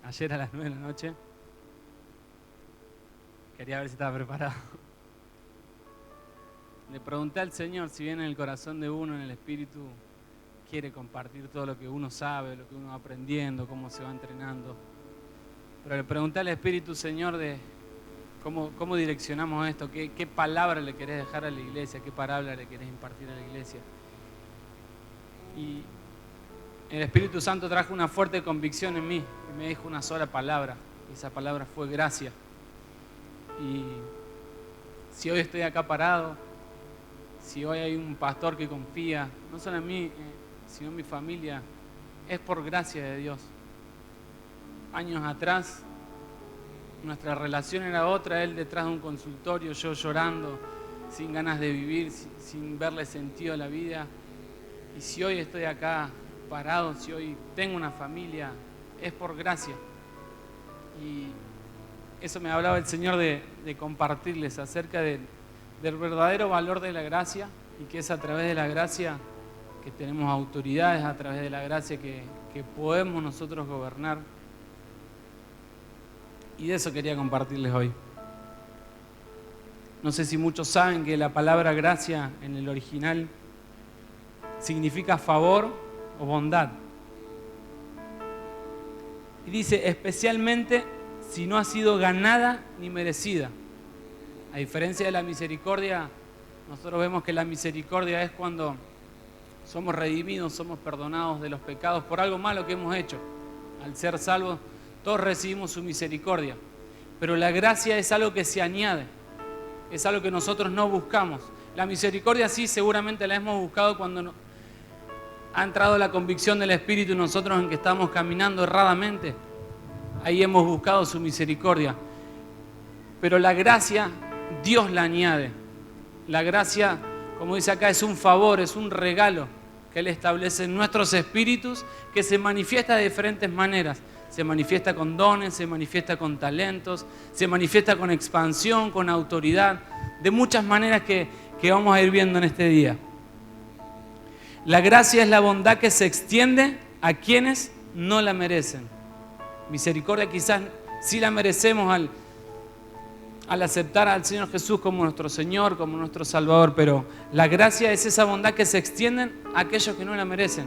ayer a las 9 de la noche. Quería ver si estaba preparado. Le pregunté al Señor si bien en el corazón de uno, en el espíritu, quiere compartir todo lo que uno sabe, lo que uno va aprendiendo, cómo se va entrenando. Pero le pregunté al Espíritu, Señor, de cómo direccionamos esto, qué palabra le querés dejar a la iglesia, qué palabra le querés impartir a la iglesia. Y el Espíritu Santo trajo una fuerte convicción en mí y me dijo una sola palabra, y esa palabra fue gracia. Y si hoy estoy acá parado, si hoy hay un pastor que confía, no solo en mí, sino en mi familia, es por gracia de Dios. Años atrás, nuestra relación era otra, él detrás de un consultorio, yo llorando, sin ganas de vivir, sin verle sentido a la vida. Y si hoy estoy acá parado, si hoy tengo una familia, es por gracia. Y eso me hablaba el Señor de compartirles acerca del verdadero valor de la gracia, y que es a través de la gracia que tenemos autoridades, a través de la gracia que podemos nosotros gobernar. Y de eso quería compartirles hoy. No sé si muchos saben que la palabra gracia en el original significa favor o bondad. Y dice, especialmente si no ha sido ganada ni merecida. A diferencia de la misericordia, nosotros vemos que la misericordia es cuando somos redimidos, somos perdonados de los pecados por algo malo que hemos hecho. Al ser salvos, todos recibimos su misericordia. Pero la gracia es algo que se añade, es algo que nosotros no buscamos. La misericordia sí, seguramente la hemos buscado cuando ha entrado la convicción del Espíritu en nosotros en que estamos caminando erradamente. Ahí hemos buscado su misericordia. Pero la gracia, Dios la añade. La gracia, como dice acá, es un favor, es un regalo que Él establece en nuestros espíritus, que se manifiesta de diferentes maneras. Se manifiesta con dones, se manifiesta con talentos, se manifiesta con expansión, con autoridad, de muchas maneras que vamos a ir viendo en este día. La gracia es la bondad que se extiende a quienes no la merecen. Misericordia quizás sí la merecemos al aceptar al Señor Jesús como nuestro Señor, como nuestro Salvador, pero la gracia es esa bondad que se extiende a aquellos que no la merecen.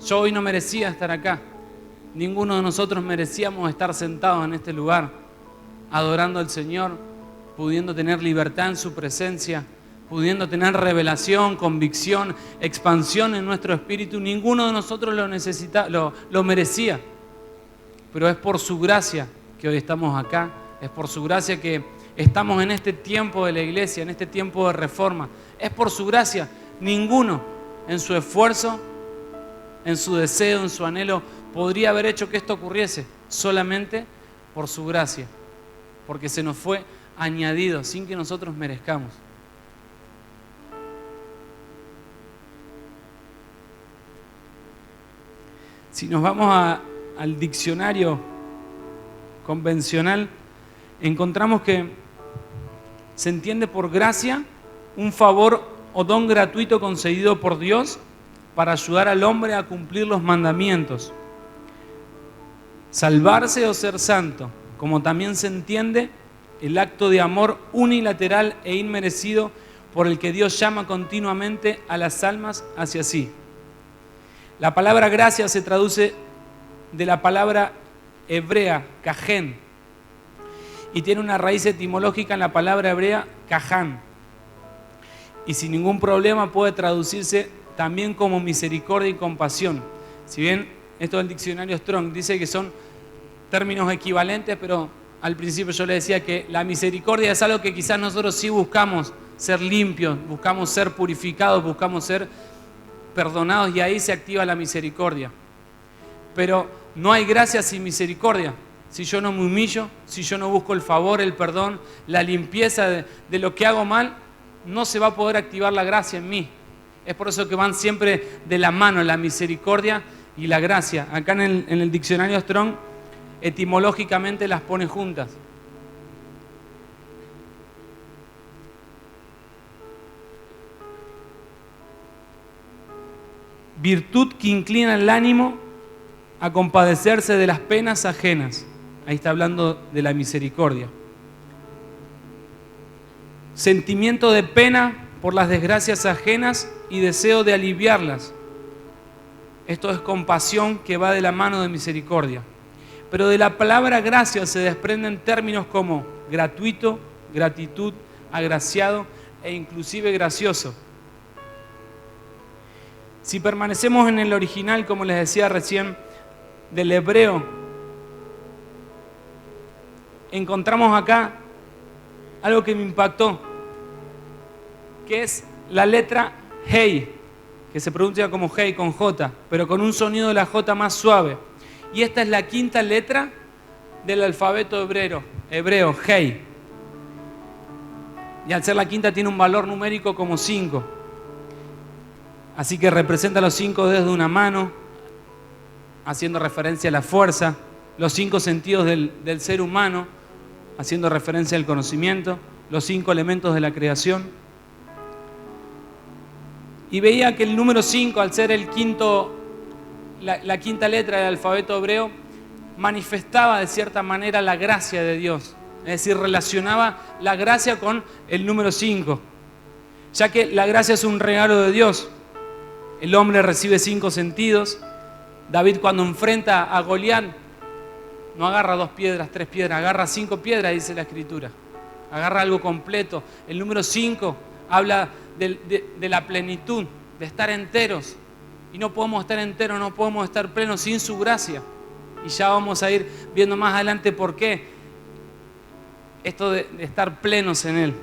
Yo hoy no merecía estar acá. Ninguno de nosotros merecíamos estar sentados en este lugar, adorando al Señor, pudiendo tener libertad en su presencia, pudiendo tener revelación, convicción, expansión en nuestro espíritu. Ninguno de nosotros lo merecía. Pero es por su gracia que hoy estamos acá, es por su gracia que estamos en este tiempo de la iglesia, en este tiempo de reforma. Es por su gracia. Ninguno en su esfuerzo, en su deseo, en su anhelo, podría haber hecho que esto ocurriese, solamente por su gracia, porque se nos fue añadido sin que nosotros merezcamos. Si nos vamos al diccionario convencional, encontramos que se entiende por gracia un favor o don gratuito concedido por Dios para ayudar al hombre a cumplir los mandamientos, salvarse o ser santo, como también se entiende el acto de amor unilateral e inmerecido por el que Dios llama continuamente a las almas hacia sí. La palabra gracia se traduce de la palabra hebrea, cajén, y tiene una raíz etimológica en la palabra hebrea, caján, y sin ningún problema puede traducirse también como misericordia y compasión. Si bien esto del diccionario Strong dice que son términos equivalentes, pero al principio yo le decía que la misericordia es algo que quizás nosotros sí buscamos ser limpios, buscamos ser purificados, buscamos ser perdonados, y ahí se activa la misericordia. Pero no hay gracia sin misericordia. Si yo no me humillo, si yo no busco el favor, el perdón, la limpieza de lo que hago mal, no se va a poder activar la gracia en mí. Es por eso que van siempre de la mano la misericordia y la gracia. Acá en el diccionario Strong, etimológicamente las pone juntas. Virtud que inclina el ánimo a compadecerse de las penas ajenas. Ahí está hablando de la misericordia. Sentimiento de pena por las desgracias ajenas y deseo de aliviarlas. Esto es compasión que va de la mano de misericordia. Pero de la palabra gracia se desprenden términos como gratuito, gratitud, agraciado e inclusive gracioso. Si permanecemos en el original, como les decía recién, del hebreo, encontramos acá algo que me impactó, que es la letra Hey, que se pronuncia como Hey con J, pero con un sonido de la J más suave. Y esta es la quinta letra del alfabeto hebreo, Hey. Y al ser la quinta tiene un valor numérico como 5. Así que representa los 5 dedos de una mano, haciendo referencia a la fuerza, los 5 sentidos del ser humano, haciendo referencia al conocimiento, los 5 elementos de la creación. Y veía que el número 5, al ser el quinto, la quinta letra del alfabeto hebreo, manifestaba de cierta manera la gracia de Dios. Es decir, relacionaba la gracia con el número 5, ya que la gracia es un regalo de Dios. El hombre recibe 5 sentidos. David, cuando enfrenta a Goliat, no agarra 2 piedras, 3 piedras, agarra 5 piedras, dice la Escritura. Agarra algo completo. El número 5 habla de la plenitud, de estar enteros. Y no podemos estar enteros, no podemos estar plenos sin su gracia. Y ya vamos a ir viendo más adelante por qué esto de estar plenos en Él.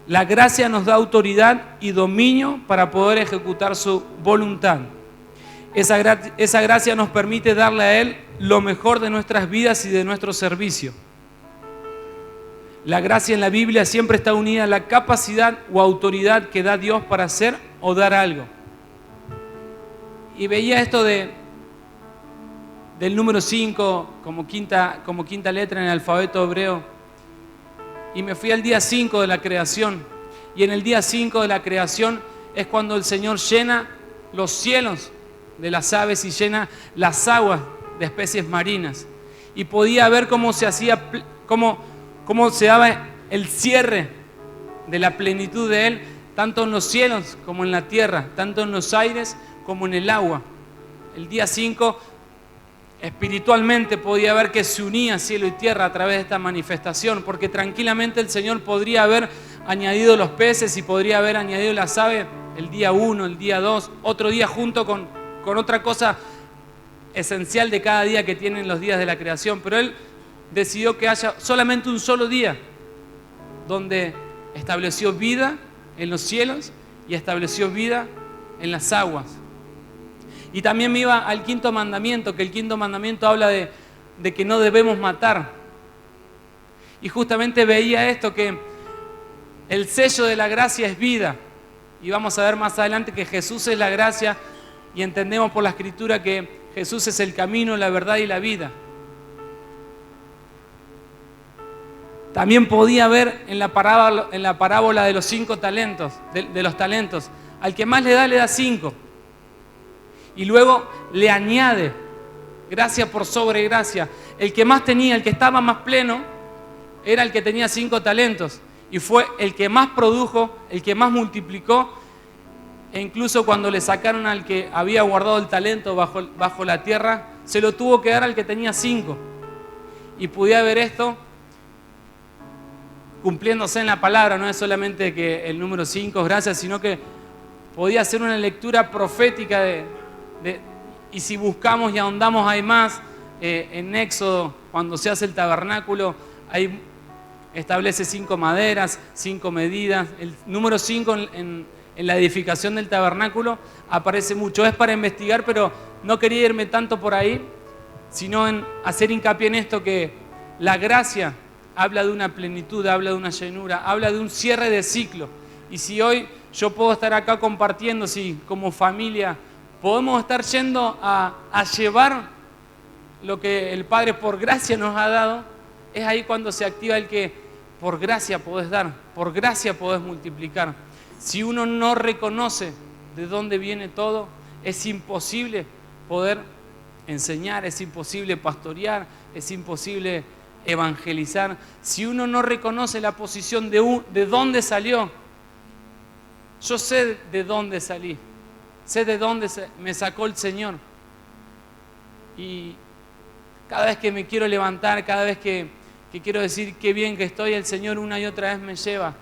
La gracia nos da autoridad y dominio para poder ejecutar su voluntad. Esa gracia nos permite darle a Él lo mejor de nuestras vidas y de nuestro servicio. La gracia en la Biblia siempre está unida a la capacidad o autoridad que da Dios para hacer o dar algo. Y veía esto del número 5 como quinta letra en el alfabeto hebreo. Y me fui al día 5 de la creación. Y en el día 5 de la creación es cuando el Señor llena los cielos de las aves y llena las aguas de especies marinas. Y podía ver cómo se hacía, cómo se daba el cierre de la plenitud de Él, tanto en los cielos como en la tierra, tanto en los aires como en el agua. El día 5 espiritualmente podía ver que se unía cielo y tierra a través de esta manifestación, porque tranquilamente el Señor podría haber añadido los peces y podría haber añadido las aves el día 1, el día 2, otro día junto con otra cosa esencial de cada día que tienen los días de la creación, pero Él decidió que haya solamente un solo día donde estableció vida en los cielos y estableció vida en las aguas. Y también me iba al quinto mandamiento, que el quinto mandamiento habla de que no debemos matar. Y justamente veía esto, que el sello de la gracia es vida. Y vamos a ver más adelante que Jesús es la gracia y entendemos por la Escritura que Jesús es el camino, la verdad y la vida. También podía ver en la parábola de los 5 talentos, de los talentos, al que más le da 5. Y luego le añade gracia por sobre gracia. El que más tenía, el que estaba más pleno, era el que tenía 5 talentos. Y fue el que más produjo, el que más multiplicó. E incluso cuando le sacaron al que había guardado el talento bajo la tierra, se lo tuvo que dar al que tenía 5. Y pude ver esto cumpliéndose en la palabra. No es solamente que el número 5 es gracia, sino que podía ser una lectura profética y si buscamos y ahondamos hay más. En Éxodo, cuando se hace el tabernáculo, establece 5 maderas, 5 medidas. El número 5 en la edificación del tabernáculo aparece mucho. Es para investigar, pero no quería irme tanto por ahí, sino en hacer hincapié en esto, que la gracia habla de una plenitud, habla de una llenura, habla de un cierre de ciclo. Y si hoy yo puedo estar acá compartiendo, si como familia podemos estar yendo a llevar lo que el Padre por gracia nos ha dado, es ahí cuando se activa el que por gracia podés dar, por gracia podés multiplicar. Si uno no reconoce de dónde viene todo, es imposible poder enseñar, es imposible pastorear, es imposible evangelizar. Si uno no reconoce la posición de dónde salió, yo sé de dónde salí, sé de dónde me sacó el Señor. Y cada vez que me quiero levantar, cada vez que quiero decir qué bien que estoy, el Señor una y otra vez me lleva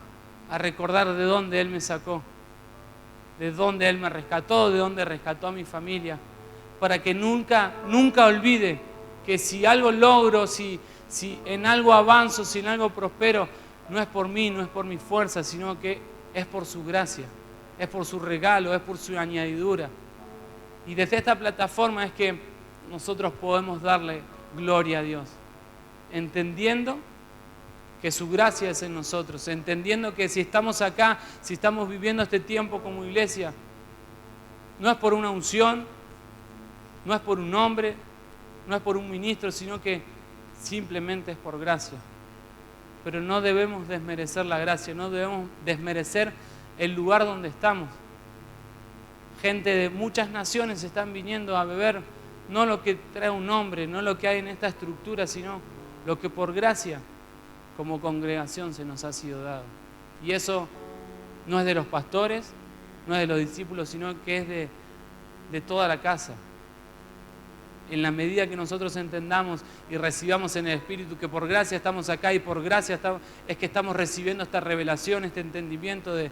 a recordar de dónde Él me sacó, de dónde Él me rescató, de dónde rescató a mi familia, para que nunca olvide que si algo logro, si en algo avanzo, si en algo prospero, no es por mí, no es por mi fuerza, sino que es por su gracia, es por su regalo, es por su añadidura. Y desde esta plataforma es que nosotros podemos darle gloria a Dios, entendiendo que su gracia es en nosotros, entendiendo que si estamos acá, si estamos viviendo este tiempo como iglesia, no es por una unción, no es por un hombre, no es por un ministro, sino que simplemente es por gracia. Pero no debemos desmerecer la gracia, no debemos desmerecer el lugar donde estamos. Gente de muchas naciones están viniendo a beber, no lo que trae un hombre, no lo que hay en esta estructura, sino lo que por gracia como congregación se nos ha sido dado. Y eso no es de los pastores, no es de los discípulos, sino que es de toda la casa. En la medida que nosotros entendamos y recibamos en el Espíritu que por gracia estamos acá y por gracia es que estamos recibiendo esta revelación, este entendimiento de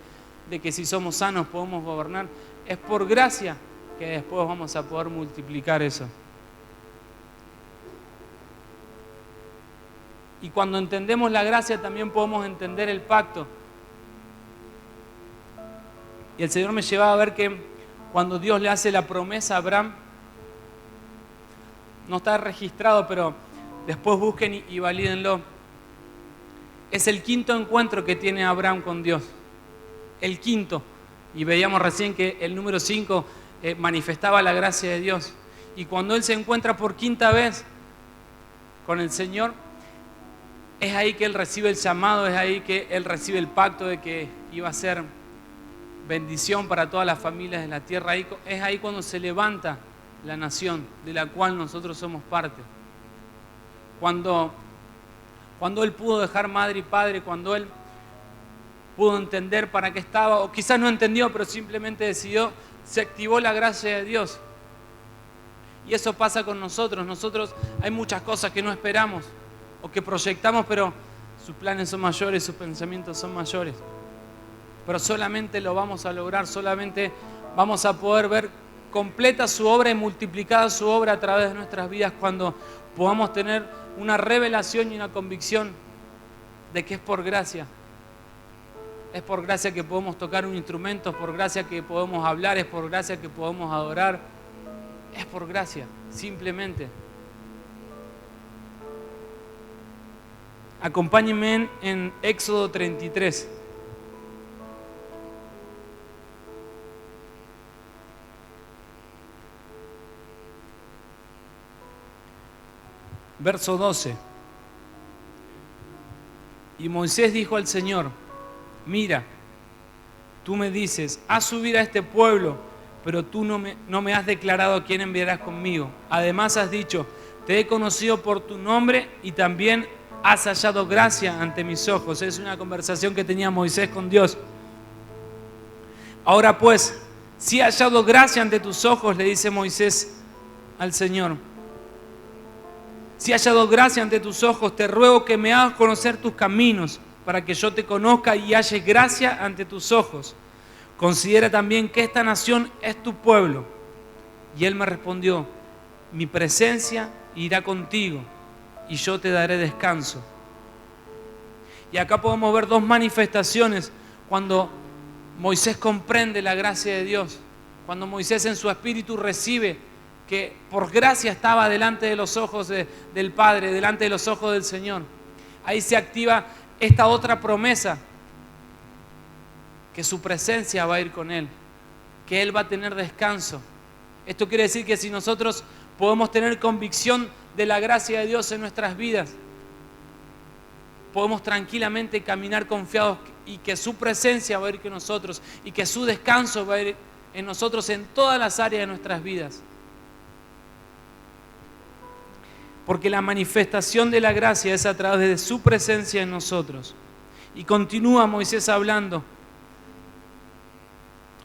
que si somos sanos podemos gobernar, es por gracia que después vamos a poder multiplicar eso. Y cuando entendemos la gracia también podemos entender el pacto. Y el Señor me llevaba a ver que cuando Dios le hace la promesa a Abraham, no está registrado, pero después busquen y valídenlo. Es el quinto encuentro que tiene Abraham con Dios. El quinto. Y veíamos recién que el número 5 manifestaba la gracia de Dios. Y cuando él se encuentra por quinta vez con el Señor, es ahí que él recibe el llamado, es ahí que él recibe el pacto de que iba a ser bendición para todas las familias de la tierra. Es ahí cuando se levanta la nación de la cual nosotros somos parte. Cuando él pudo dejar madre y padre, cuando él pudo entender para qué estaba, o quizás no entendió, pero simplemente decidió, se activó la gracia de Dios. Y eso pasa con nosotros. Nosotros hay muchas cosas que no esperamos o que proyectamos, pero sus planes son mayores, sus pensamientos son mayores. Pero solamente lo vamos a lograr, solamente vamos a poder ver completa su obra y multiplicada su obra a través de nuestras vidas cuando podamos tener una revelación y una convicción de que es por gracia. Es por gracia que podemos tocar un instrumento, es por gracia que podemos hablar, es por gracia que podemos adorar. Es por gracia, simplemente. Acompáñenme en Éxodo 33. Verso 12. Y Moisés dijo al Señor: mira, tú me dices, haz subir a este pueblo, pero tú no me has declarado a quién enviarás conmigo. Además has dicho, te he conocido por tu nombre y también has hallado gracia ante mis ojos. Es una conversación que tenía Moisés con Dios. Ahora pues, si he hallado gracia ante tus ojos, le dice Moisés al Señor, si he hallado gracia ante tus ojos, te ruego que me hagas conocer tus caminos, para que yo te conozca y halle gracia ante tus ojos. Considera también que esta nación es tu pueblo. Y él me respondió, mi presencia irá contigo y yo te daré descanso. Y acá podemos ver dos manifestaciones cuando Moisés comprende la gracia de Dios, cuando Moisés en su espíritu recibe que por gracia estaba delante de los ojos del Padre, delante de los ojos del Señor. Ahí se activa esta otra promesa, que su presencia va a ir con él, que él va a tener descanso. Esto quiere decir que si nosotros podemos tener convicción de la gracia de Dios en nuestras vidas, podemos tranquilamente caminar confiados y que su presencia va a ir con nosotros y que su descanso va a ir en nosotros en todas las áreas de nuestras vidas. Porque la manifestación de la gracia es a través de su presencia en nosotros. Y continúa Moisés hablando.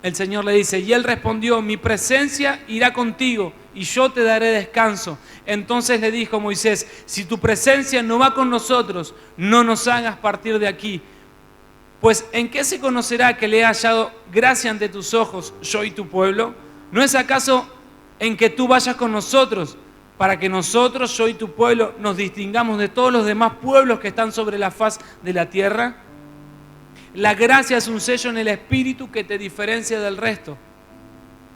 El Señor le dice, y él respondió, mi presencia irá contigo y yo te daré descanso. Entonces le dijo Moisés, si tu presencia no va con nosotros, no nos hagas partir de aquí. Pues ¿en qué se conocerá que le he hallado gracia ante tus ojos, yo y tu pueblo? ¿No es acaso en que tú vayas con nosotros, para que nosotros, yo y tu pueblo, nos distingamos de todos los demás pueblos que están sobre la faz de la tierra? La gracia es un sello en el espíritu que te diferencia del resto.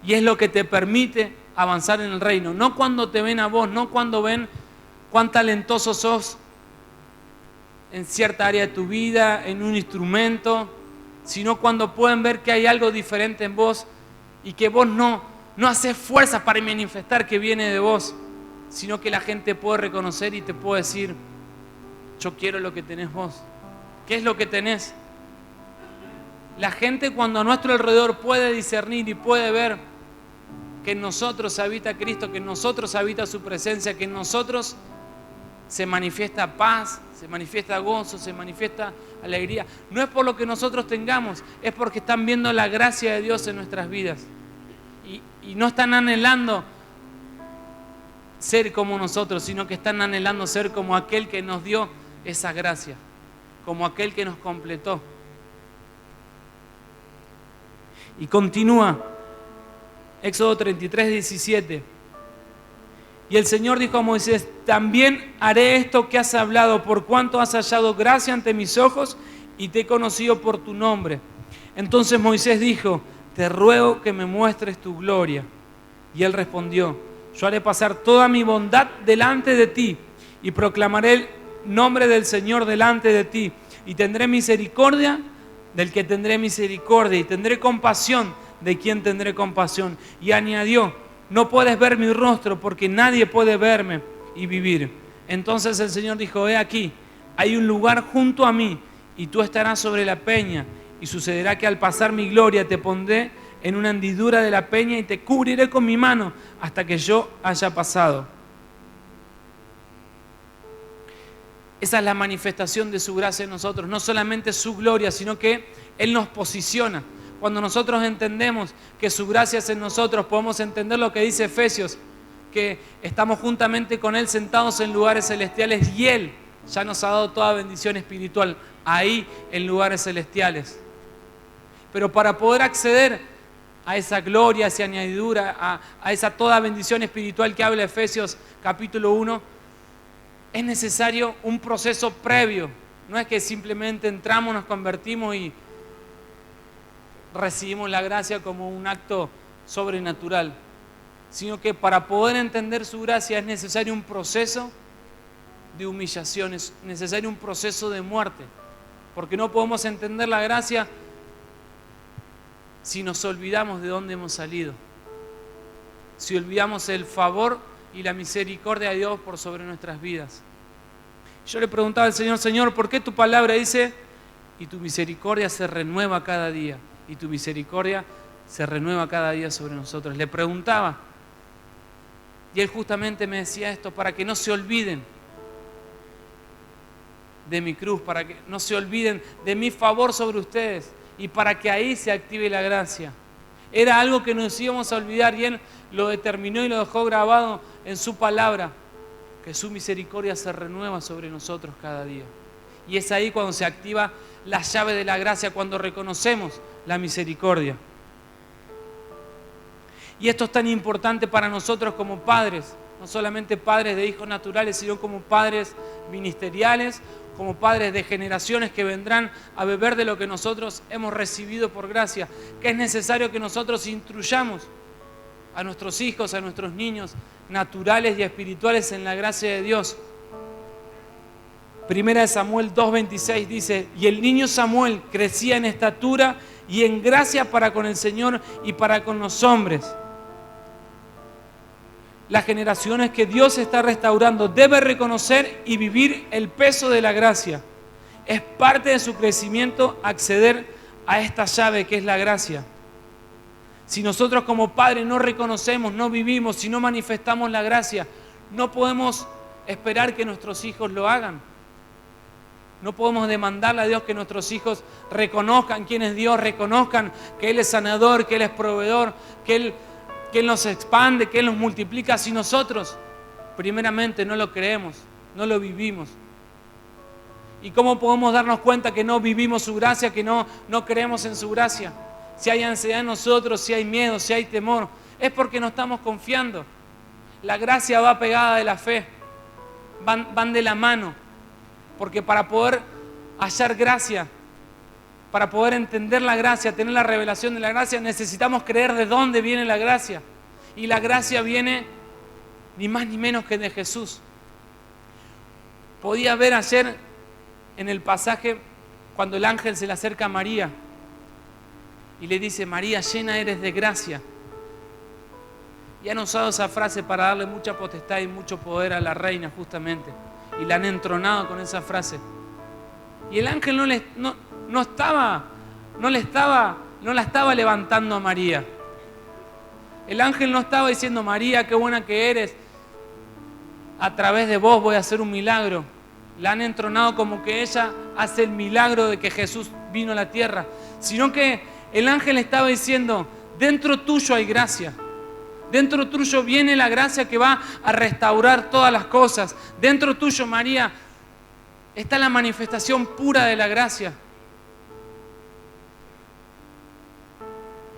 Y es lo que te permite avanzar en el reino. No cuando te ven a vos, no cuando ven cuán talentoso sos en cierta área de tu vida, en un instrumento, sino cuando pueden ver que hay algo diferente en vos y que vos no haces fuerza para manifestar que viene de vos, sino que la gente puede reconocer y te puede decir, yo quiero lo que tenés vos. ¿Qué es lo que tenés? La gente cuando a nuestro alrededor puede discernir y puede ver que en nosotros habita Cristo, que en nosotros habita su presencia, que en nosotros se manifiesta paz, se manifiesta gozo, se manifiesta alegría. No es por lo que nosotros tengamos, es porque están viendo la gracia de Dios en nuestras vidas. Y no están anhelando ser como nosotros, sino que están anhelando ser como aquel que nos dio esa gracia, como aquel que nos completó. Y continúa, Éxodo 33, 17. Y el Señor dijo a Moisés, también haré esto que has hablado, por cuanto has hallado gracia ante mis ojos y te he conocido por tu nombre. Entonces Moisés dijo, te ruego que me muestres tu gloria. Y él respondió, yo haré pasar toda mi bondad delante de ti y proclamaré el nombre del Señor delante de ti y tendré misericordia del que tendré misericordia y tendré compasión de quien tendré compasión. Y añadió, no puedes ver mi rostro porque nadie puede verme y vivir. Entonces el Señor dijo, he aquí, hay un lugar junto a mí y tú estarás sobre la peña y sucederá que al pasar mi gloria te pondré en una hendidura de la peña y te cubriré con mi mano hasta que yo haya pasado. Esa es la manifestación de su gracia en nosotros, no solamente su gloria, sino que Él nos posiciona. Cuando nosotros entendemos que su gracia es en nosotros, podemos entender lo que dice Efesios, que estamos juntamente con Él sentados en lugares celestiales y Él ya nos ha dado toda bendición espiritual ahí en lugares celestiales. Pero para poder acceder a esa gloria, a esa añadidura, a esa toda bendición espiritual que habla Efesios capítulo 1, es necesario un proceso previo. No es que simplemente entramos, nos convertimos y recibimos la gracia como un acto sobrenatural, sino que para poder entender su gracia es necesario un proceso de humillación, es necesario un proceso de muerte, porque no podemos entender la gracia si nos olvidamos de dónde hemos salido, si olvidamos el favor y la misericordia de Dios por sobre nuestras vidas. Yo le preguntaba al Señor, Señor, ¿por qué tu palabra dice, y tu misericordia se renueva cada día? Y tu misericordia se renueva cada día sobre nosotros. Le preguntaba, y Él justamente me decía esto, para que no se olviden de mi cruz, para que no se olviden de mi favor sobre ustedes, y para que ahí se active la gracia. Era algo que nos íbamos a olvidar y Él lo determinó y lo dejó grabado en su palabra, que su misericordia se renueva sobre nosotros cada día. Y es ahí cuando se activa la llave de la gracia, cuando reconocemos la misericordia. Y esto es tan importante para nosotros como padres, no solamente padres de hijos naturales, sino como padres ministeriales, como padres de generaciones que vendrán a beber de lo que nosotros hemos recibido por gracia, que es necesario que nosotros instruyamos a nuestros hijos, a nuestros niños naturales y espirituales en la gracia de Dios. Primera de Samuel 2:26 dice, y el niño Samuel crecía en estatura y en gracia para con el Señor y para con los hombres. Las generaciones que Dios está restaurando deben reconocer y vivir el peso de la gracia. Es parte de su crecimiento acceder a esta llave que es la gracia. Si nosotros como padres no reconocemos, no vivimos, si no manifestamos la gracia, no podemos esperar que nuestros hijos lo hagan. No podemos demandarle a Dios que nuestros hijos reconozcan quién es Dios, reconozcan que Él es sanador, que Él es proveedor, que Él nos expande, que Él nos multiplica, si nosotros primeramente no lo creemos, no lo vivimos. ¿Y cómo podemos darnos cuenta que no vivimos su gracia, que no creemos en su gracia? Si hay ansiedad en nosotros, si hay miedo, si hay temor, es porque no estamos confiando. La gracia va pegada de la fe, van de la mano, porque para poder hallar gracia, para poder entender la gracia, tener la revelación de la gracia, necesitamos creer de dónde viene la gracia. Y la gracia viene ni más ni menos que de Jesús. Podía ver ayer en el pasaje cuando el ángel se le acerca a María y le dice: María, llena eres de gracia. Y han usado esa frase para darle mucha potestad y mucho poder a la reina justamente. Y la han entronado con esa frase. Y el ángel no la estaba levantando a María. El ángel no estaba diciendo: María, qué buena que eres, a través de vos voy a hacer un milagro. La han entronado como que ella hace el milagro de que Jesús vino a la tierra. Sino que el ángel estaba diciendo: dentro tuyo hay gracia. Dentro tuyo viene la gracia que va a restaurar todas las cosas. Dentro tuyo, María, está la manifestación pura de la gracia.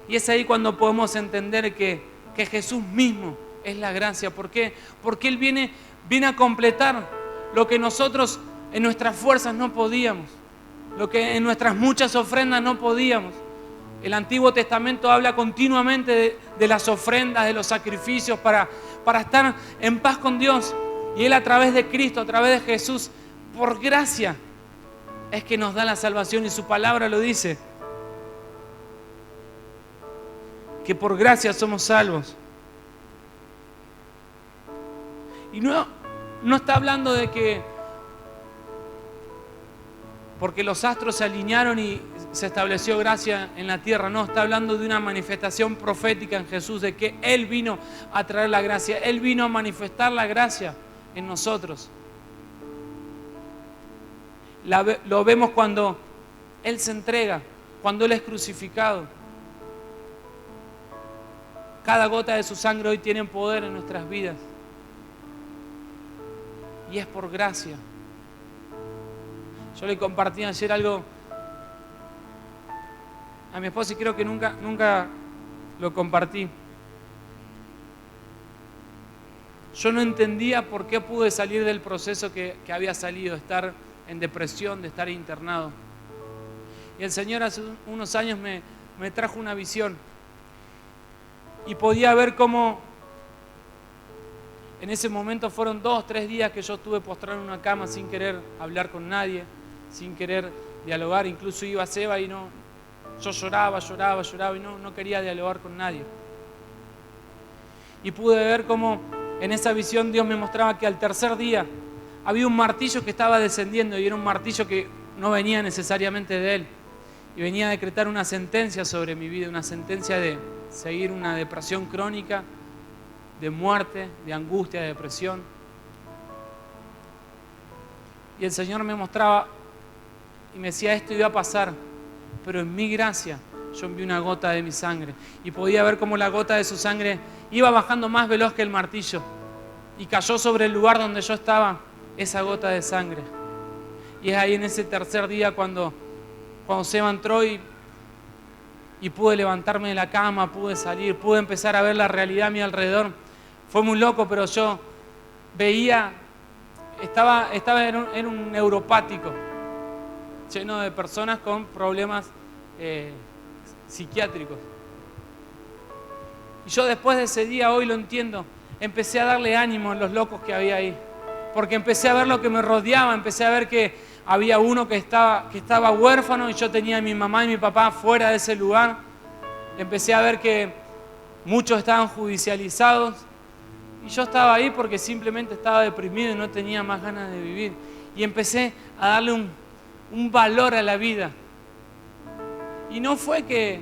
Y es ahí cuando podemos entender que Jesús mismo es la gracia. ¿Por qué? Porque Él viene a completar lo que nosotros en nuestras fuerzas no podíamos, lo que en nuestras muchas ofrendas no podíamos. El Antiguo Testamento habla continuamente de las ofrendas, de los sacrificios para estar en paz con Dios. Y Él, a través de Cristo, a través de Jesús, por gracia, es que nos da la salvación, y su palabra lo dice, que por gracia somos salvos. Y no está hablando de que porque los astros se alinearon y se estableció gracia en la tierra. No, está hablando de una manifestación profética en Jesús, de que Él vino a traer la gracia. Él vino a manifestar la gracia en nosotros. Lo vemos cuando Él se entrega, cuando Él es crucificado. Cada gota de su sangre hoy tiene poder en nuestras vidas. Y es por gracia. Yo le compartí ayer algo a mi esposa y creo que nunca lo compartí. Yo no entendía por qué pude salir del proceso que había salido, de estar en depresión, de estar internado. Y el Señor hace unos años me trajo una visión. Y podía ver cómo en ese momento fueron 2 o 3 días que yo estuve postrado en una cama sin querer hablar con nadie, sin querer dialogar. Incluso iba a Seba y yo lloraba y no quería dialogar con nadie. Y pude ver cómo en esa visión Dios me mostraba que al tercer día había un martillo que estaba descendiendo, y era un martillo que no venía necesariamente de Él. Y venía a decretar una sentencia sobre mi vida, una sentencia de seguir una depresión crónica, de muerte, de angustia, de depresión. Y el Señor me mostraba y me decía: esto iba a pasar, pero en mi gracia yo envié una gota de mi sangre. Y podía ver cómo la gota de su sangre iba bajando más veloz que el martillo, y cayó sobre el lugar donde yo estaba esa gota de sangre. Y es ahí en ese tercer día cuando Seba entró y pude levantarme de la cama, pude salir, pude empezar a ver la realidad a mi alrededor. Fue muy loco, pero yo veía, estaba en un neuropático, lleno de personas con problemas psiquiátricos. Y yo después de ese día, hoy lo entiendo, empecé a darle ánimo a los locos que había ahí. Porque empecé a ver lo que me rodeaba, empecé a ver que había uno que estaba huérfano y yo tenía a mi mamá y mi papá fuera de ese lugar. Empecé a ver que muchos estaban judicializados y yo estaba ahí porque simplemente estaba deprimido y no tenía más ganas de vivir. Y empecé a darle un valor a la vida. Y no fue que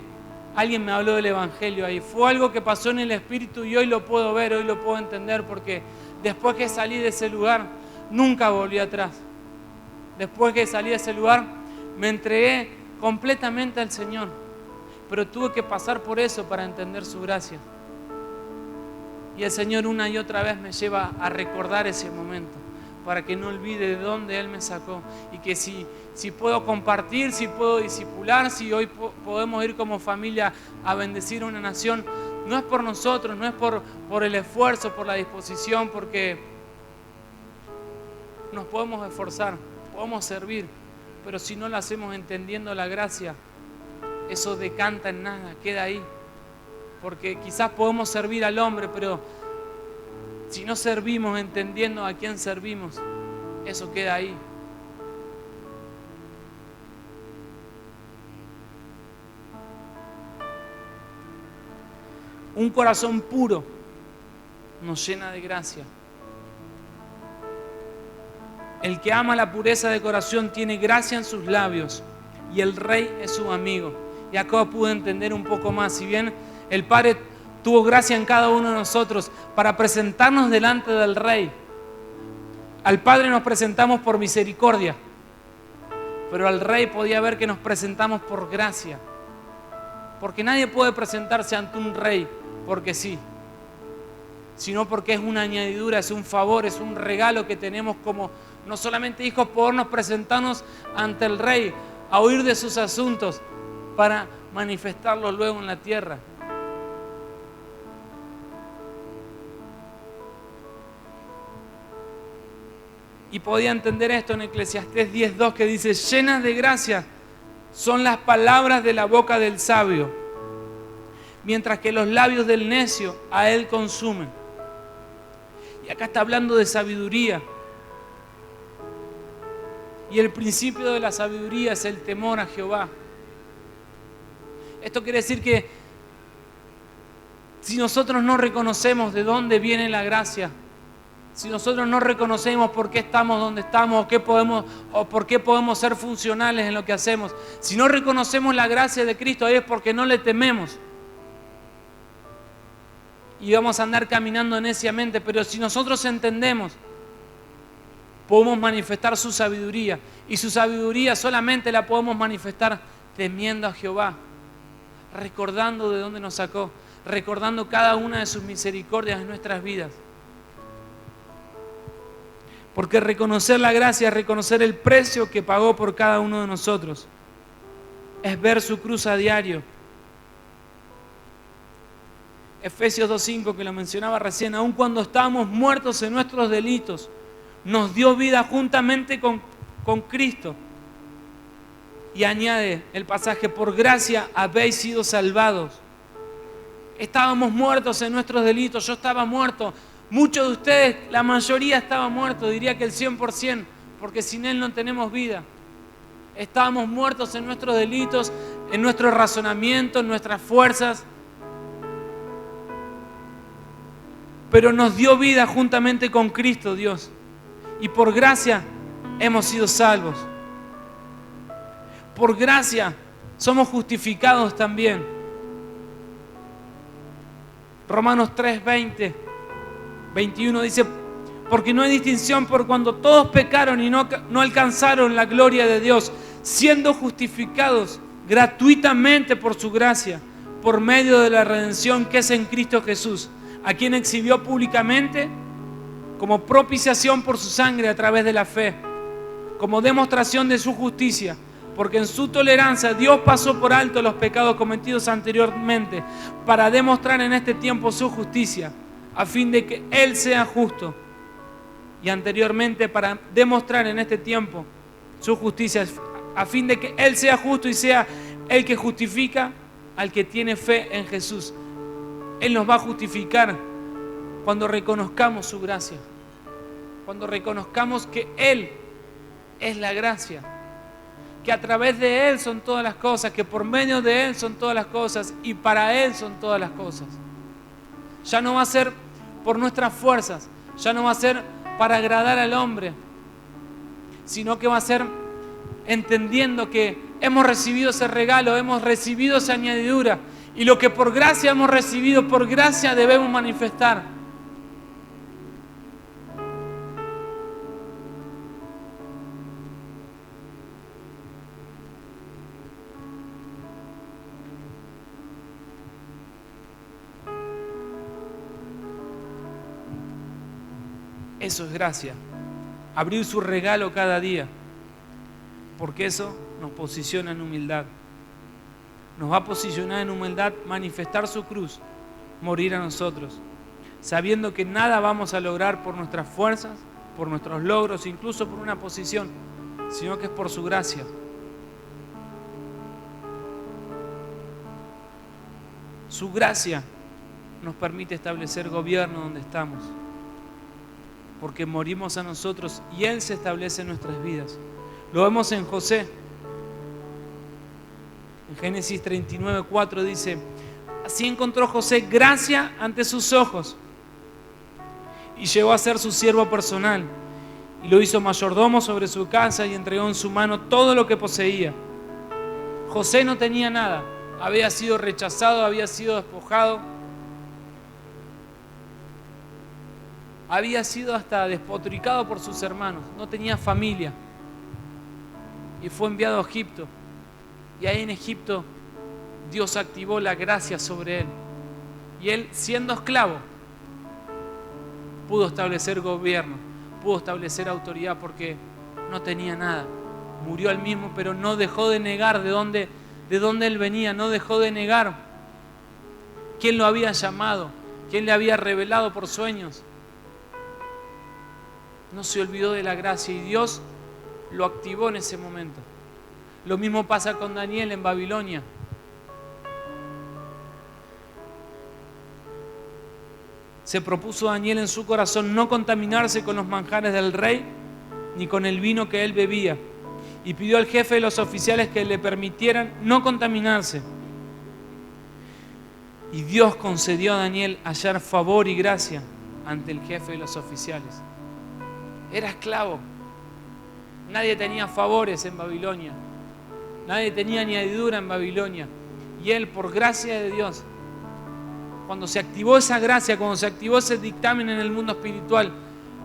alguien me habló del Evangelio ahí, fue algo que pasó en el Espíritu y hoy lo puedo ver, hoy lo puedo entender, porque después que salí de ese lugar, nunca volví atrás. Después que salí de ese lugar, me entregué completamente al Señor, pero tuve que pasar por eso para entender su gracia. Y el Señor una y otra vez me lleva a recordar ese momento, para que no olvide de dónde Él me sacó. Y que si puedo compartir, si puedo discipular, si hoy podemos ir como familia a bendecir a una nación, no es por nosotros, no es por el esfuerzo, por la disposición, porque nos podemos esforzar, podemos servir, pero si no lo hacemos entendiendo la gracia, eso decanta en nada, queda ahí. Porque quizás podemos servir al hombre, pero si no servimos entendiendo a quién servimos, eso queda ahí. Un corazón puro nos llena de gracia. El que ama la pureza de corazón tiene gracia en sus labios y el Rey es su amigo. Y acá pude entender un poco más. Si bien el Padre tuvo gracia en cada uno de nosotros para presentarnos delante del Rey, al Padre nos presentamos por misericordia, pero al Rey podía ver que nos presentamos por gracia. Porque nadie puede presentarse ante un Rey porque sí, sino porque es una añadidura, es un favor, es un regalo que tenemos como no solamente hijos, podernos presentarnos ante el Rey, a oír de sus asuntos para manifestarlos luego en la tierra. Y podía entender esto en Eclesiastés 10:2 que dice: llenas de gracia son las palabras de la boca del sabio, mientras que los labios del necio a él consumen. Y acá está hablando de sabiduría. Y el principio de la sabiduría es el temor a Jehová. Esto quiere decir que si nosotros no reconocemos de dónde viene la gracia, si nosotros no reconocemos por qué estamos donde estamos o por qué podemos ser funcionales en lo que hacemos, si no reconocemos la gracia de Cristo, ahí es porque no le tememos. Y vamos a andar caminando neciamente, pero si nosotros entendemos, podemos manifestar su sabiduría. Y su sabiduría solamente la podemos manifestar temiendo a Jehová, recordando de dónde nos sacó, recordando cada una de sus misericordias en nuestras vidas. Porque reconocer la gracia es reconocer el precio que pagó por cada uno de nosotros. Es ver su cruz a diario. Efesios 2:5, que lo mencionaba recién, aun cuando estábamos muertos en nuestros delitos, nos dio vida juntamente con Cristo. Y añade el pasaje: por gracia habéis sido salvados. Estábamos muertos en nuestros delitos, yo estaba muerto. Muchos de ustedes, la mayoría estaba muerto, diría que el 100%, porque sin Él no tenemos vida. Estábamos muertos en nuestros delitos, en nuestro razonamiento, en nuestras fuerzas. Pero nos dio vida juntamente con Cristo Dios. Y por gracia hemos sido salvos. Por gracia somos justificados también. Romanos 3:20-21 dice: porque no hay distinción por cuando todos pecaron y no alcanzaron la gloria de Dios, siendo justificados gratuitamente por su gracia, por medio de la redención que es en Cristo Jesús, a quien exhibió públicamente como propiciación por su sangre a través de la fe, como demostración de su justicia, porque en su tolerancia Dios pasó por alto los pecados cometidos anteriormente para demostrar en este tiempo su justicia, a fin de que Él sea justo, y anteriormente para demostrar en este tiempo su justicia, a fin de que Él sea justo y sea el que justifica al que tiene fe en Jesús. Él nos va a justificar cuando reconozcamos su gracia, cuando reconozcamos que Él es la gracia, que a través de Él son todas las cosas, que por medio de Él son todas las cosas y para Él son todas las cosas. Ya no va a ser por nuestras fuerzas, ya no va a ser para agradar al hombre, sino que va a ser entendiendo que hemos recibido ese regalo, hemos recibido esa añadidura, y lo que por gracia hemos recibido, por gracia debemos manifestar. Eso es gracia. Abrir su regalo cada día. Porque eso nos posiciona en humildad. Nos va a posicionar en humildad, manifestar su cruz, morir a nosotros. Sabiendo que nada vamos a lograr por nuestras fuerzas, por nuestros logros, incluso por una posición, sino que es por su gracia. Su gracia nos permite establecer gobierno donde estamos. Porque morimos a nosotros y Él se establece en nuestras vidas. Lo vemos en José. En Génesis 39:4 dice: así encontró José gracia ante sus ojos y llegó a ser su siervo personal y lo hizo mayordomo sobre su casa y entregó en su mano todo lo que poseía. José no tenía nada, había sido rechazado, había sido despojado, había sido hasta despotricado por sus hermanos, no tenía familia y fue enviado a Egipto. Y ahí en Egipto Dios activó la gracia sobre él. Y él, siendo esclavo, pudo establecer gobierno, pudo establecer autoridad porque no tenía nada. Murió él mismo, pero no dejó de negar de dónde él venía, no dejó de negar quién lo había llamado, quién le había revelado por sueños. No se olvidó de la gracia y Dios lo activó en ese momento. Lo mismo pasa con Daniel en Babilonia. Se propuso Daniel en su corazón no contaminarse con los manjares del rey ni con el vino que él bebía. Y pidió al jefe de los oficiales que le permitieran no contaminarse. Y Dios concedió a Daniel hallar favor y gracia ante el jefe de los oficiales. Era esclavo. Nadie tenía favores en Babilonia. Nadie tenía añadidura en Babilonia. Y él, por gracia de Dios, cuando se activó esa gracia, cuando se activó ese dictamen en el mundo espiritual,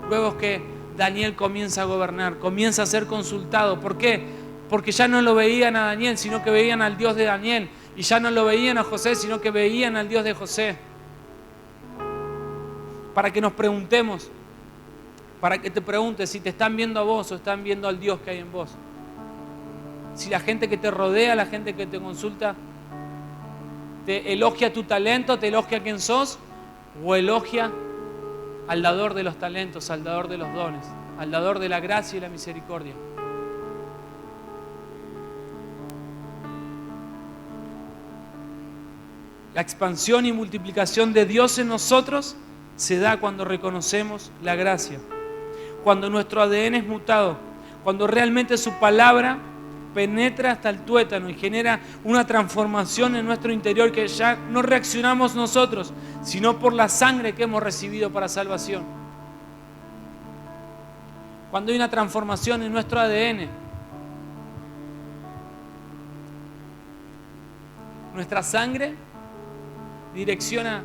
luego es que Daniel comienza a gobernar, comienza a ser consultado. ¿Por qué? Porque ya no lo veían a Daniel, sino que veían al Dios de Daniel. Y ya no lo veían a José, sino que veían al Dios de José. Para que nos preguntemos, para que te preguntes si te están viendo a vos o están viendo al Dios que hay en vos. Si la gente que te rodea, la gente que te consulta, te elogia tu talento, te elogia quién sos, o elogia al dador de los talentos, al dador de los dones, al dador de la gracia y la misericordia. La expansión y multiplicación de Dios en nosotros se da cuando reconocemos la gracia, cuando nuestro ADN es mutado, cuando realmente su palabra penetra hasta el tuétano y genera una transformación en nuestro interior, que ya no reaccionamos nosotros, sino por la sangre que hemos recibido para salvación. Cuando hay una transformación en nuestro ADN, nuestra sangre direcciona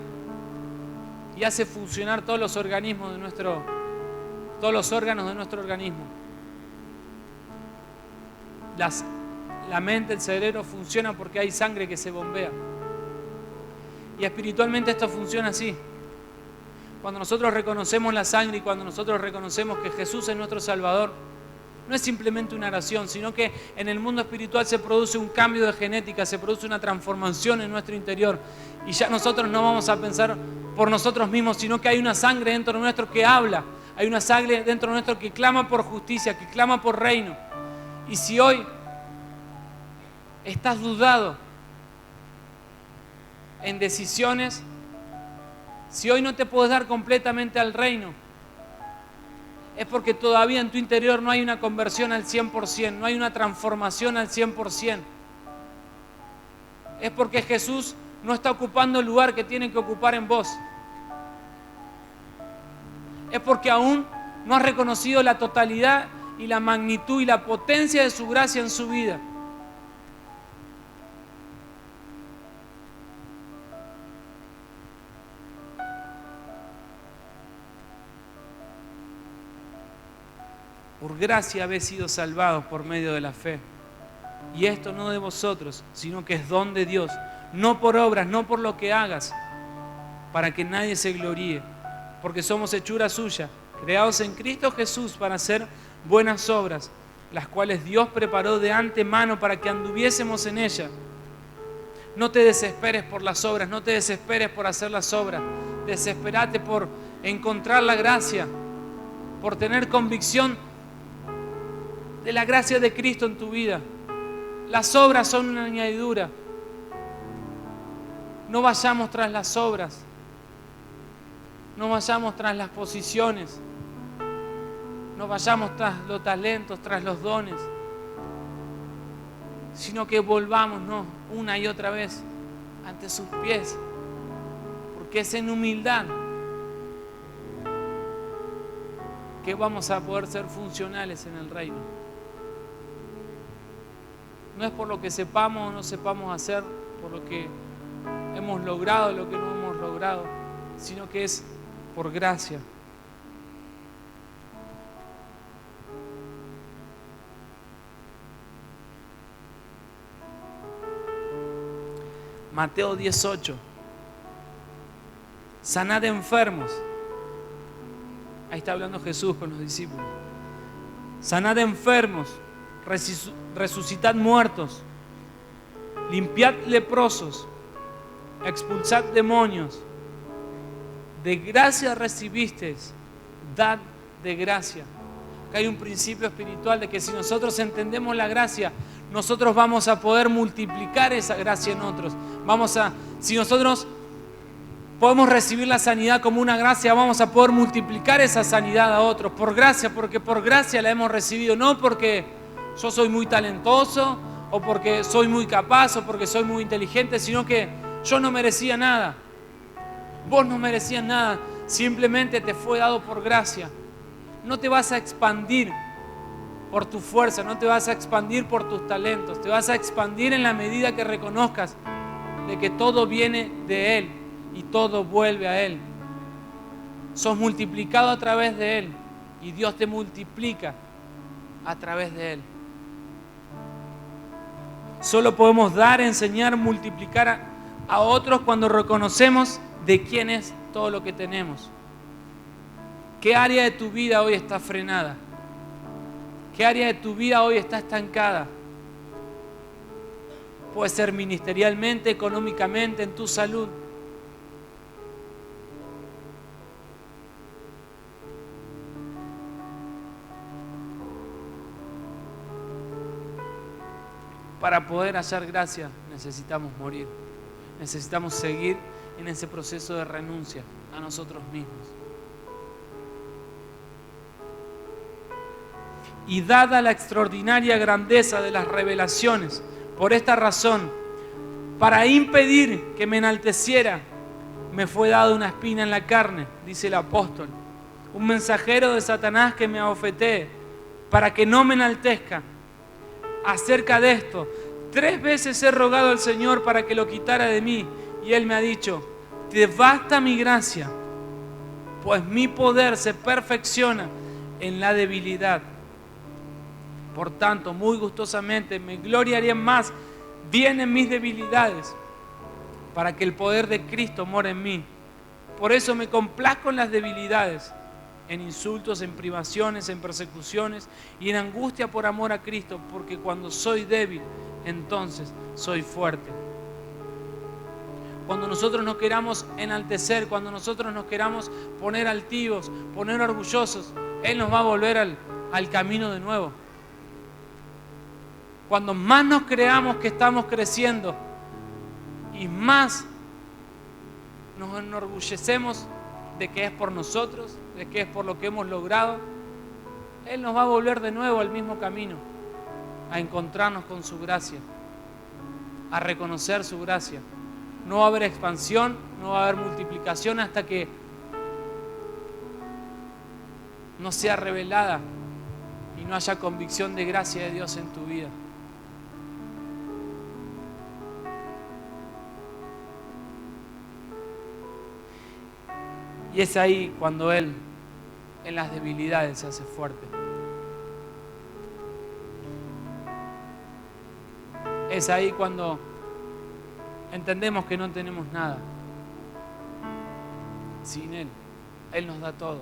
y hace funcionar todos los organismos de todos los órganos de nuestro organismo. La mente, el cerebro funciona porque hay sangre que se bombea. Y espiritualmente esto funciona así. Cuando nosotros reconocemos la sangre y cuando nosotros reconocemos que Jesús es nuestro Salvador, no es simplemente una oración, sino que en el mundo espiritual se produce un cambio de genética, se produce una transformación en nuestro interior. Y ya nosotros no vamos a pensar por nosotros mismos, sino que hay una sangre dentro de nuestro que habla. Hay una sangre dentro de nuestro que clama por justicia, que clama por reino. Y si hoy estás dudado en decisiones, si hoy no te puedes dar completamente al reino, es porque todavía en tu interior no hay una conversión al 100%, no hay una transformación al 100%. Es porque Jesús no está ocupando el lugar que tiene que ocupar en vos. Es porque aún no has reconocido la totalidad y la magnitud y la potencia de su gracia en su vida. Por gracia habéis sido salvados por medio de la fe. Y esto no de vosotros, sino que es don de Dios. No por obras, no por lo que hagas, para que nadie se gloríe. Porque somos hechura suya, creados en Cristo Jesús para hacer buenas obras, las cuales Dios preparó de antemano para que anduviésemos en ellas. No te desesperes por las obras, no te desesperes por hacer las obras. Desesperate por encontrar la gracia, por tener convicción de la gracia de Cristo en tu vida. Las obras son una añadidura. No vayamos tras las obras. No vayamos tras las posiciones. No vayamos tras los talentos, tras los dones. Sino que volvámonos una y otra vez ante sus pies. Porque es en humildad que vamos a poder ser funcionales en el reino. No es por lo que sepamos o no sepamos hacer, por lo que hemos logrado, lo que no hemos logrado, sino que es por gracia. Mateo 18. Sanad enfermos. Ahí está hablando Jesús con los discípulos. Sanad enfermos, resucitad muertos, limpiad leprosos, expulsad demonios. De gracia recibisteis, dad de gracia. Acá hay un principio espiritual de que si nosotros entendemos la gracia, nosotros vamos a poder multiplicar esa gracia en otros. Si nosotros podemos recibir la sanidad como una gracia, vamos a poder multiplicar esa sanidad a otros. Por gracia, porque por gracia la hemos recibido, no porque yo soy muy talentoso, o porque soy muy capaz, o porque soy muy inteligente, sino que yo no merecía nada. Vos no merecías nada, simplemente te fue dado por gracia. No te vas a expandir por tu fuerza, no te vas a expandir por tus talentos, te vas a expandir en la medida que reconozcas de que todo viene de Él y todo vuelve a Él. Sos multiplicado a través de Él y Dios te multiplica a través de Él. Solo podemos dar, enseñar, multiplicar a otros cuando reconocemos de quién es todo lo que tenemos. ¿Qué área de tu vida hoy está frenada? ¿Qué área de tu vida hoy está estancada? Puede ser ministerialmente, económicamente, en tu salud. Para poder hallar gracia necesitamos morir. Necesitamos seguir en ese proceso de renuncia a nosotros mismos. Y dada la extraordinaria grandeza de las revelaciones, por esta razón, para impedir que me enalteciera, me fue dada una espina en la carne, dice el apóstol, un mensajero de Satanás que me abofetee, para que no me enaltezca. Acerca de esto, 3 veces he rogado al Señor para que lo quitara de mí, y Él me ha dicho: te basta mi gracia, pues mi poder se perfecciona en la debilidad. Por tanto, muy gustosamente me gloriaré más bien en mis debilidades, para que el poder de Cristo more en mí. Por eso me complazco en las debilidades, en insultos, en privaciones, en persecuciones y en angustia por amor a Cristo, porque cuando soy débil, entonces soy fuerte. Cuando nosotros nos queramos enaltecer, cuando nosotros nos queramos poner altivos, poner orgullosos, Él nos va a volver al camino de nuevo. Cuando más nos creamos que estamos creciendo y más nos enorgullecemos de que es por nosotros, de que es por lo que hemos logrado, Él nos va a volver de nuevo al mismo camino, a encontrarnos con su gracia, a reconocer su gracia. No va a haber expansión, no va a haber multiplicación hasta que no sea revelada y no haya convicción de gracia de Dios en tu vida. Y es ahí cuando Él, en las debilidades, se hace fuerte. Es ahí cuando entendemos que no tenemos nada sin Él. Él nos da todo.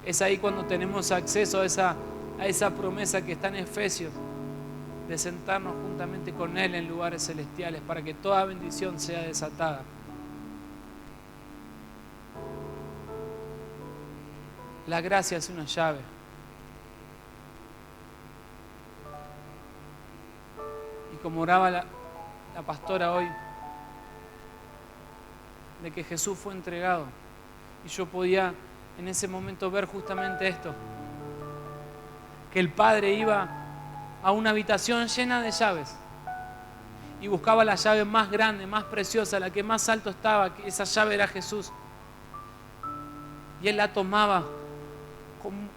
Es ahí cuando tenemos acceso a esa promesa que está en Efesios, de sentarnos juntamente con Él en lugares celestiales para que toda bendición sea desatada. La gracia es una llave. Y como oraba la pastora hoy, de que Jesús fue entregado, y yo podía en ese momento ver justamente esto, que el Padre iba a una habitación llena de llaves y buscaba la llave más grande, más preciosa, la que más alto estaba, que esa llave era Jesús, y Él la tomaba con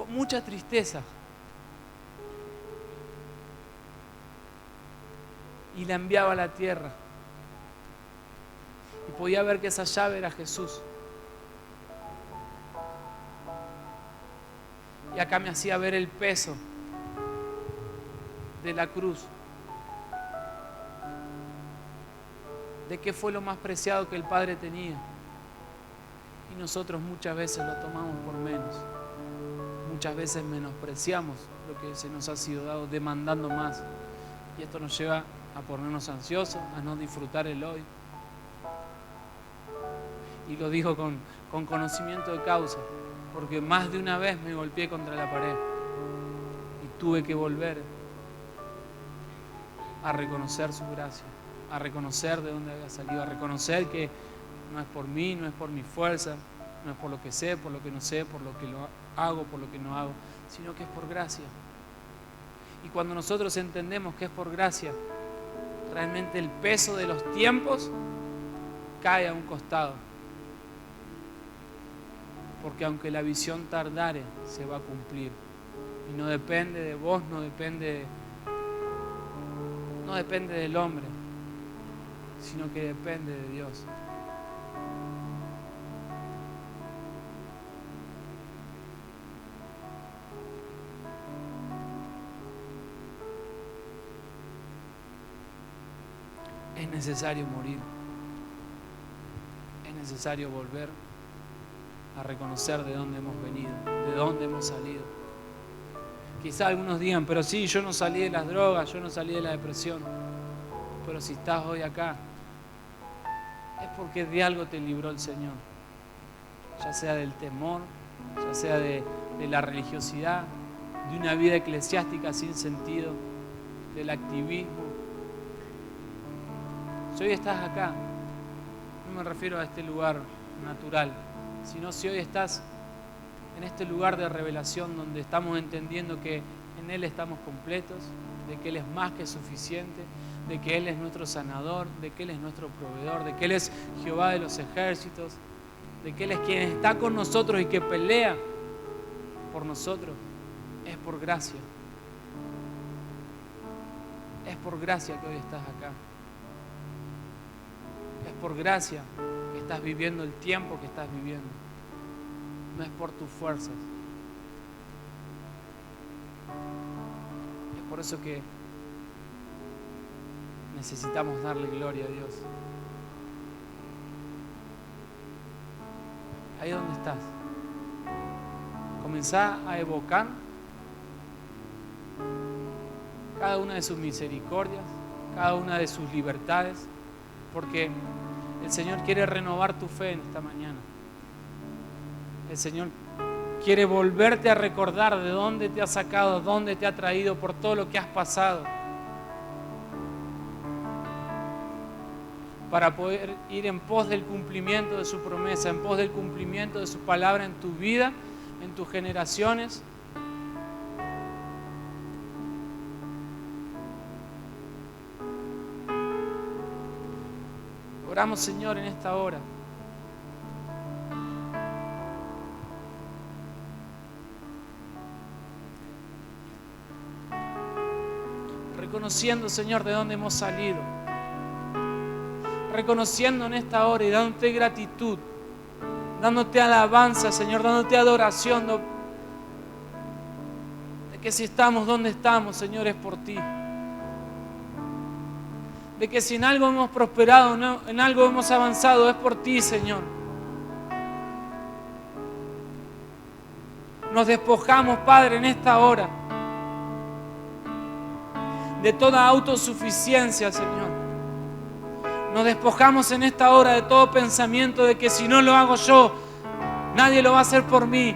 mucha tristeza y la enviaba a la tierra, y podía ver que esa llave era Jesús. Y acá me hacía ver el peso de la cruz, de qué fue lo más preciado que el Padre tenía, y nosotros muchas veces lo tomamos por menos. Muchas veces menospreciamos lo que se nos ha sido dado, demandando más, y esto nos lleva a ponernos ansiosos, a no disfrutar el hoy. Y lo digo con conocimiento de causa, porque más de una vez me golpeé contra la pared y tuve que volver a reconocer su gracia, a reconocer de dónde había salido, a reconocer que no es por mí, no es por mi fuerza, no es por lo que sé, por lo que no sé, por lo que lo hago, por lo que no hago, sino que es por gracia. Y cuando nosotros entendemos que es por gracia, realmente el peso de los tiempos cae a un costado. Porque aunque la visión tardare, se va a cumplir. Y no depende de vos, no depende del hombre, sino que depende de Dios. Es necesario morir. Es necesario volver a reconocer de dónde hemos venido, de dónde hemos salido. Quizá algunos digan, pero sí, yo no salí de las drogas, yo no salí de la depresión. Pero si estás hoy acá, es porque de algo te libró el Señor. Ya sea del temor, ya sea de la religiosidad, de una vida eclesiástica sin sentido, del activismo. Si hoy estás acá, no me refiero a este lugar natural, sino si hoy estás en este lugar de revelación donde estamos entendiendo que en Él estamos completos, de que Él es más que suficiente, de que Él es nuestro sanador, de que Él es nuestro proveedor, de que Él es Jehová de los ejércitos, de que Él es quien está con nosotros y que pelea por nosotros, es por gracia. Es por gracia que hoy estás acá. Es por gracia que estás viviendo el tiempo que estás viviendo. No es por tus fuerzas. Es por eso que necesitamos darle gloria a Dios. Ahí donde estás, comenzá a evocar cada una de sus misericordias, cada una de sus libertades, porque el Señor quiere renovar tu fe en esta mañana. El Señor quiere volverte a recordar de dónde te ha sacado, dónde te ha traído, por todo lo que has pasado, para poder ir en pos del cumplimiento de su promesa, en pos del cumplimiento de su palabra en tu vida, en tus generaciones. Oramos, Señor, en esta hora. reconociendo, Señor, de dónde hemos salido. Reconociendo en esta hora y dándote gratitud, dándote alabanza, Señor, dándote adoración, de que si estamos donde estamos, Señor, es por ti. De que si en algo hemos prosperado, en algo hemos avanzado, es por ti, Señor. Nos despojamos, Padre, en esta hora de toda autosuficiencia, Señor. Nos despojamos en esta hora de todo pensamiento de que si no lo hago yo, nadie lo va a hacer por mí.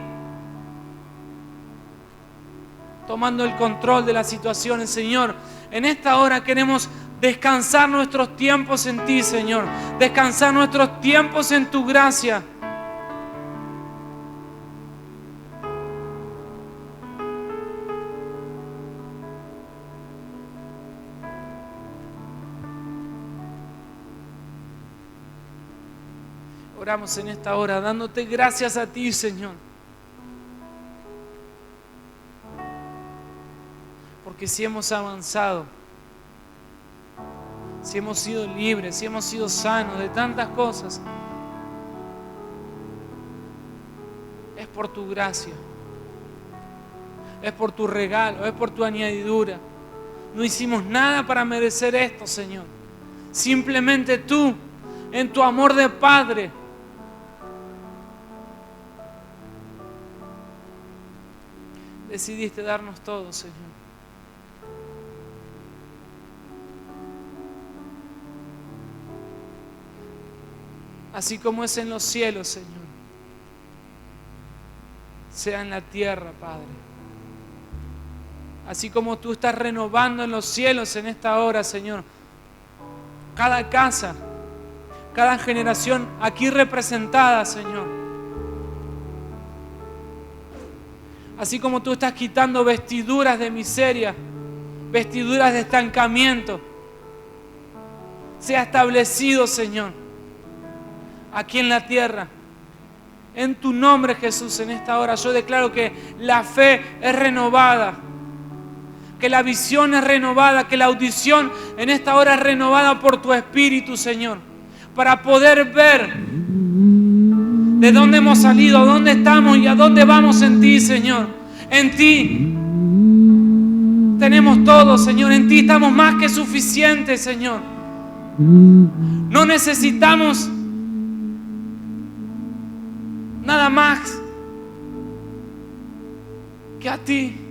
Tomando el control de las situaciones, Señor. En esta hora queremos descansar nuestros tiempos en ti, Señor. Descansar nuestros tiempos en tu gracia. Oramos en esta hora dándote gracias a ti, Señor. Porque si hemos avanzado, si hemos sido libres, si hemos sido sanos de tantas cosas, es por tu gracia, es por tu regalo, es por tu añadidura. No hicimos nada para merecer esto, Señor. Simplemente tú, en tu amor de Padre, decidiste darnos todo, Señor. Así como es en los cielos, Señor, sea en la tierra, Padre. Así como tú estás renovando en los cielos en esta hora, Señor, cada casa, cada generación aquí representada, Señor. Así como tú estás quitando vestiduras de miseria, vestiduras de estancamiento, sea establecido, Señor, aquí en la tierra. En tu nombre, Jesús, en esta hora yo declaro que la fe es renovada, que la visión es renovada, que la audición en esta hora es renovada por tu Espíritu, Señor, para poder ver de dónde hemos salido, a dónde estamos y a dónde vamos en ti, Señor. En ti tenemos todo, Señor. En ti estamos más que suficientes, Señor. No necesitamos nada más que a ti.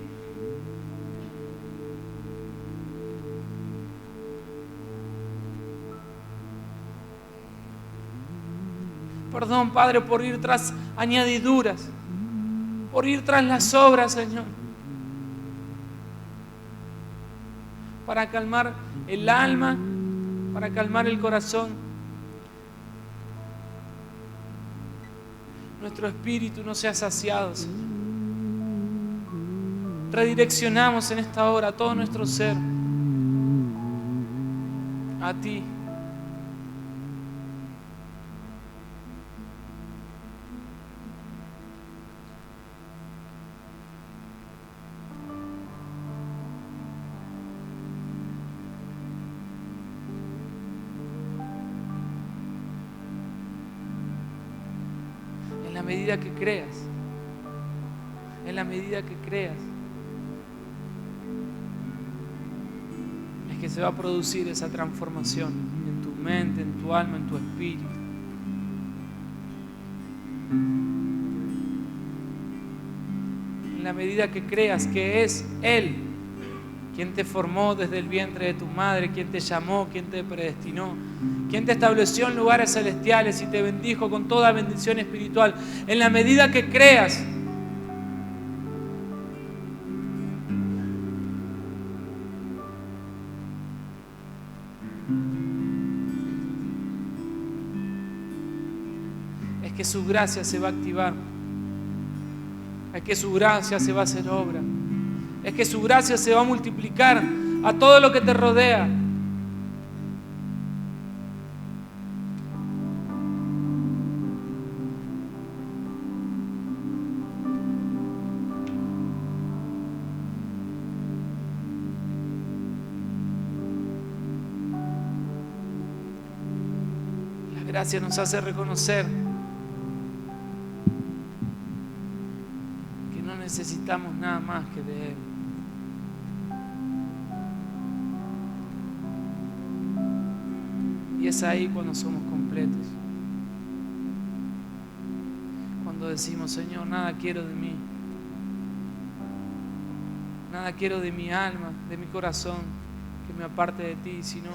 Perdón, Padre, por ir tras añadiduras, por ir tras las obras, Señor, para calmar el alma, para calmar el corazón. Nuestro espíritu no se ha saciado, Señor. Redireccionamos en esta hora todo nuestro ser a ti. En la medida que creas, en la medida que creas, es que se va a producir esa transformación en tu mente, en tu alma, en tu espíritu. En la medida que creas que es Él quien te formó desde el vientre de tu madre, quien te llamó, quien te predestinó, quien te estableció en lugares celestiales y te bendijo con toda bendición espiritual. En la medida que creas, es que su gracia se va a activar, es que su gracia se va a hacer obra, es que su gracia se va a multiplicar a todo lo que te rodea. gracia nos hace reconocer que no necesitamos nada más que de Él. Y es ahí cuando somos completos. Cuando decimos, Señor, nada quiero de mí. Nada quiero de mi alma, de mi corazón, que me aparte de ti, sino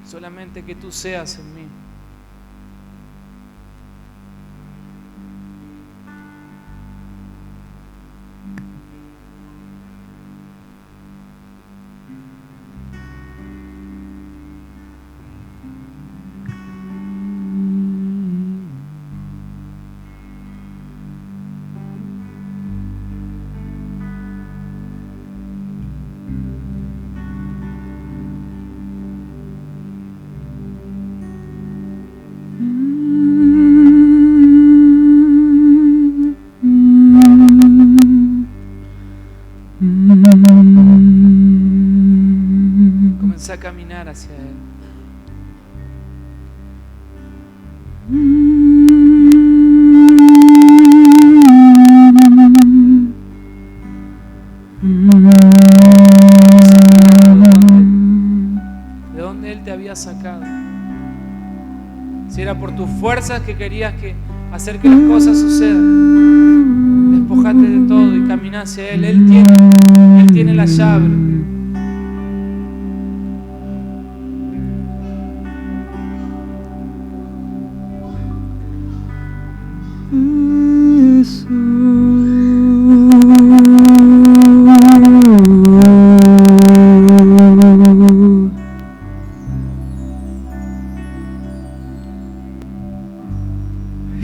solamente que tú seas en mí. Comencé a caminar hacia Él. ¿De dónde Él te había sacado? Si era por tus fuerzas que querías hacer que las cosas sucedan, despojate de todo y camina hacia Él. Él tiene la llave.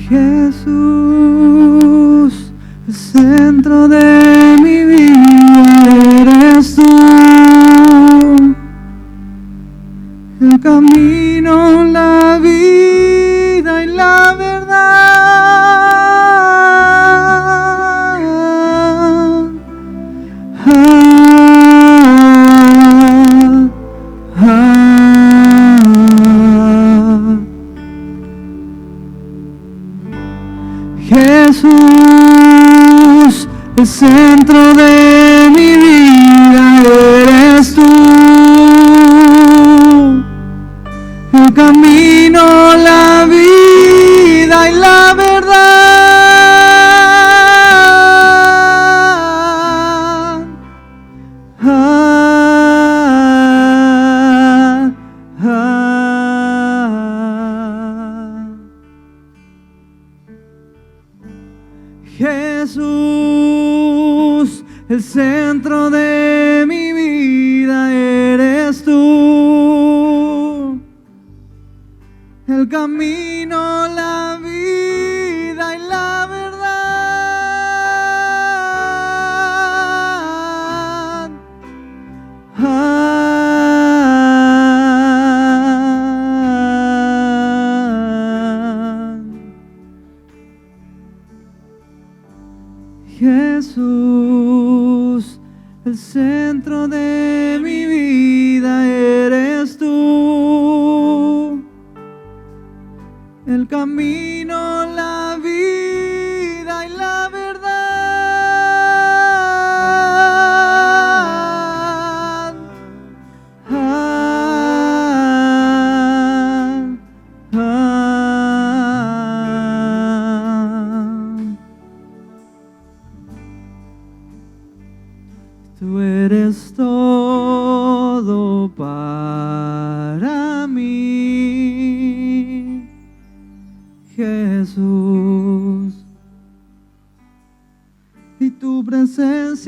Jesús, el centro de mi vida eres tú, el camino, la vida y la verdad. Jesús, el centro de mi vida eres tú, el camino, la vida y la verdad. Jesús, el centro de mi vida eres tú, el camino, la vida y la verdad. Jesús, el centro de mi vida eres tú, el camino, la vida y la verdad. Tú eres todo para mí, Jesús, y tu presencia